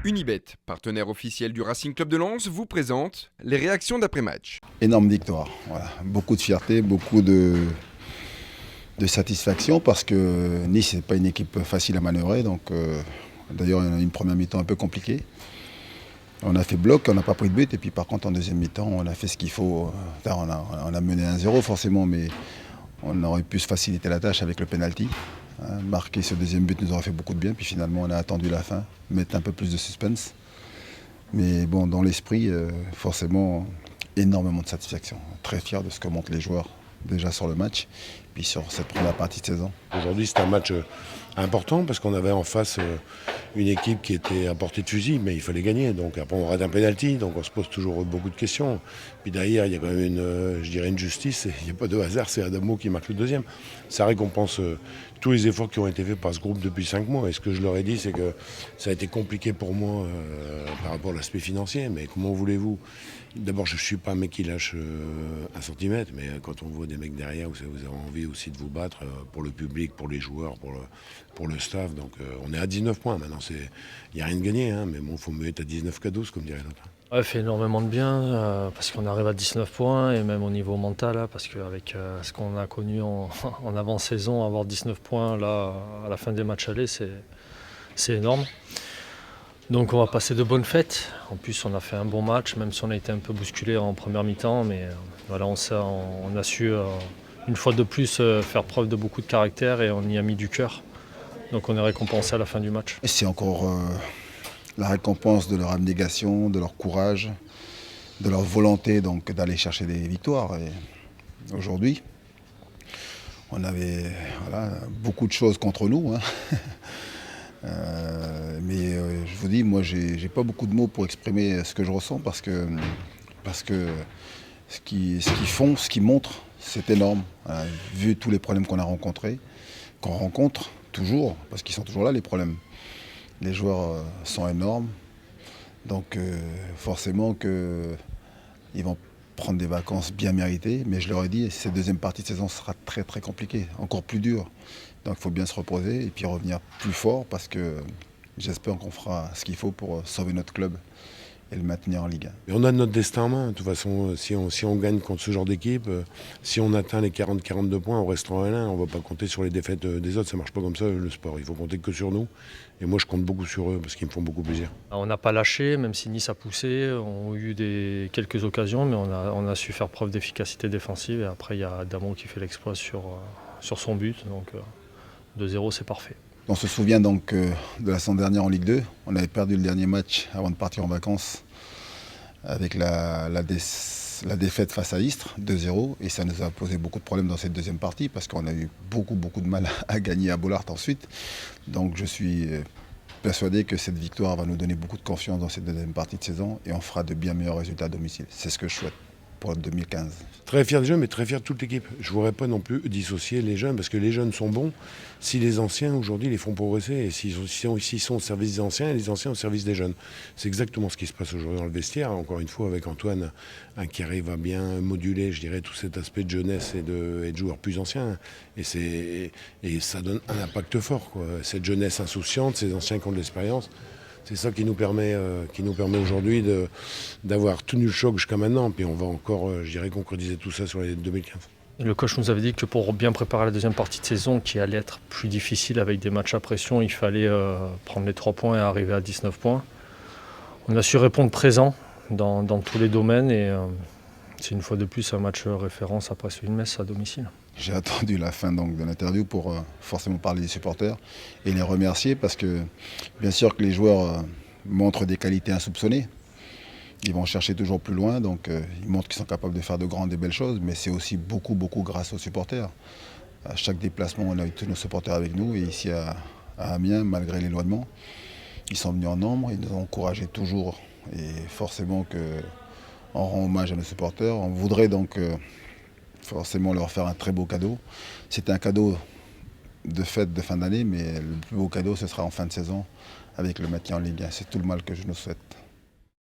Unibet, partenaire officiel du Racing Club de Lens, vous présente les réactions d'après-match. Énorme victoire, voilà. Beaucoup de fierté, beaucoup de satisfaction parce que Nice n'est pas une équipe facile à manœuvrer. D'ailleurs, il y a eu une première mi-temps un peu compliquée. On a fait bloc, on n'a pas pris de but et puis par contre en deuxième mi-temps, on a fait ce qu'il faut. On a mené 1-0 forcément, mais on aurait pu se faciliter la tâche avec le penalty. Marquer ce deuxième but nous aurait fait beaucoup de bien, puis finalement on a attendu la fin, mettre un peu plus de suspense. Mais bon, dans l'esprit, forcément, énormément de satisfaction. Très fier de ce que montrent les joueurs déjà sur le match, puis sur cette première partie de saison. Aujourd'hui, c'est un match important parce qu'on avait en face une équipe qui était à portée de fusil, mais il fallait gagner. Donc après, on rate un penalty, donc on se pose toujours beaucoup de questions. Puis derrière, il y a quand même une justice. Il n'y a pas de hasard, c'est Adamo qui marque le deuxième. Ça récompense tous les efforts qui ont été faits par ce groupe depuis 5 mois. Et ce que je leur ai dit, c'est que ça a été compliqué pour moi par rapport à l'aspect financier. Mais comment voulez-vous ? D'abord, je ne suis pas un mec qui lâche un centimètre, mais quand on voit des mecs derrière, vous avez envie aussi de vous battre pour le public, pour les joueurs, pour le staff. Donc on est à 19 points maintenant. Il n'y a rien de gagné, hein, mais bon, il faut me mettre à 19 qu'à 12, comme dirait l'autre. Ouais, fait énormément de bien parce qu'on arrive à 19 points et même au niveau mental, là, parce qu'avec ce qu'on a connu en avant-saison, avoir 19 points là, à la fin des matchs allés, c'est énorme. Donc on va passer de bonnes fêtes. En plus on a fait un bon match, même si on a été un peu bousculé en première mi-temps, mais voilà, on a su une fois de plus faire preuve de beaucoup de caractère et on y a mis du cœur. Donc on est récompensé à la fin du match. Et c'est encore la récompense de leur abnégation, de leur courage, de leur volonté donc, d'aller chercher des victoires. Et aujourd'hui, on avait beaucoup de choses contre nous. Mais je vous dis, moi, j'ai pas beaucoup de mots pour exprimer ce que je ressens parce que ce qu'ils font, ce qu'ils montrent, c'est énorme. Vu tous les problèmes qu'on a rencontrés, qu'on rencontre toujours, parce qu'ils sont toujours là, les problèmes. Les joueurs sont énormes, donc forcément qu'ils vont prendre des vacances bien méritées. Mais je leur ai dit, cette deuxième partie de saison sera très très compliquée, encore plus dure. Donc il faut bien se reposer et puis revenir plus fort parce que j'espère qu'on fera ce qu'il faut pour sauver notre club et le maintenir en Ligue 1. Et on a notre destin en main. De toute façon, si on gagne contre ce genre d'équipe, si on atteint les 40-42 points, on restera en L1. On ne va pas compter sur les défaites des autres. Ça ne marche pas comme ça, le sport. Il faut compter que sur nous. Et moi, je compte beaucoup sur eux parce qu'ils me font beaucoup plaisir. On n'a pas lâché, même si Nice a poussé. On a eu quelques occasions, mais on a su faire preuve d'efficacité défensive. Et après, il y a Adamo qui fait l'exploit sur son but. Donc 2-0, c'est parfait. On se souvient donc de la saison dernière en Ligue 2. On avait perdu le dernier match avant de partir en vacances avec la défaite face à Istres, 2-0. Et ça nous a posé beaucoup de problèmes dans cette deuxième partie parce qu'on a eu beaucoup de mal à gagner à Bollaert ensuite. Donc je suis persuadé que cette victoire va nous donner beaucoup de confiance dans cette deuxième partie de saison et on fera de bien meilleurs résultats à domicile. C'est ce que je souhaite pour 2015. Très fier des jeunes, mais très fier de toute l'équipe. Je ne voudrais pas non plus dissocier les jeunes, parce que les jeunes sont bons. Si les anciens, aujourd'hui, les font progresser, et s'ils sont au service des anciens, et les anciens au service des jeunes. C'est exactement ce qui se passe aujourd'hui dans le vestiaire. Encore une fois, avec Antoine, qui arrive à bien moduler, je dirais, tout cet aspect de jeunesse et de joueurs plus anciens. Et ça donne un impact fort, quoi. Cette jeunesse insouciante, ces anciens qui ont de l'expérience. C'est ça qui nous permet aujourd'hui d'avoir tenu le choc jusqu'à maintenant. Puis on va encore, je dirais, concrétiser tout ça sur les 2015. Le coach nous avait dit que pour bien préparer la deuxième partie de saison, qui allait être plus difficile avec des matchs à pression, il fallait prendre les 3 points et arriver à 19 points. On a su répondre présent dans tous les domaines et c'est une fois de plus un match référence après Metz à domicile. J'ai attendu la fin donc, de l'interview pour forcément parler des supporters et les remercier parce que bien sûr que les joueurs montrent des qualités insoupçonnées. Ils vont chercher toujours plus loin, donc ils montrent qu'ils sont capables de faire de grandes et belles choses, mais c'est aussi beaucoup grâce aux supporters. À chaque déplacement, on a eu tous nos supporters avec nous et ici à Amiens, malgré l'éloignement, ils sont venus en nombre, ils nous ont encouragés toujours et forcément qu'on rend hommage à nos supporters. On voudrait donc forcément leur faire un très beau cadeau. C'est un cadeau de fête de fin d'année, mais le plus beau cadeau, ce sera en fin de saison avec le maintien en Ligue 1. C'est tout le mal que je nous souhaite.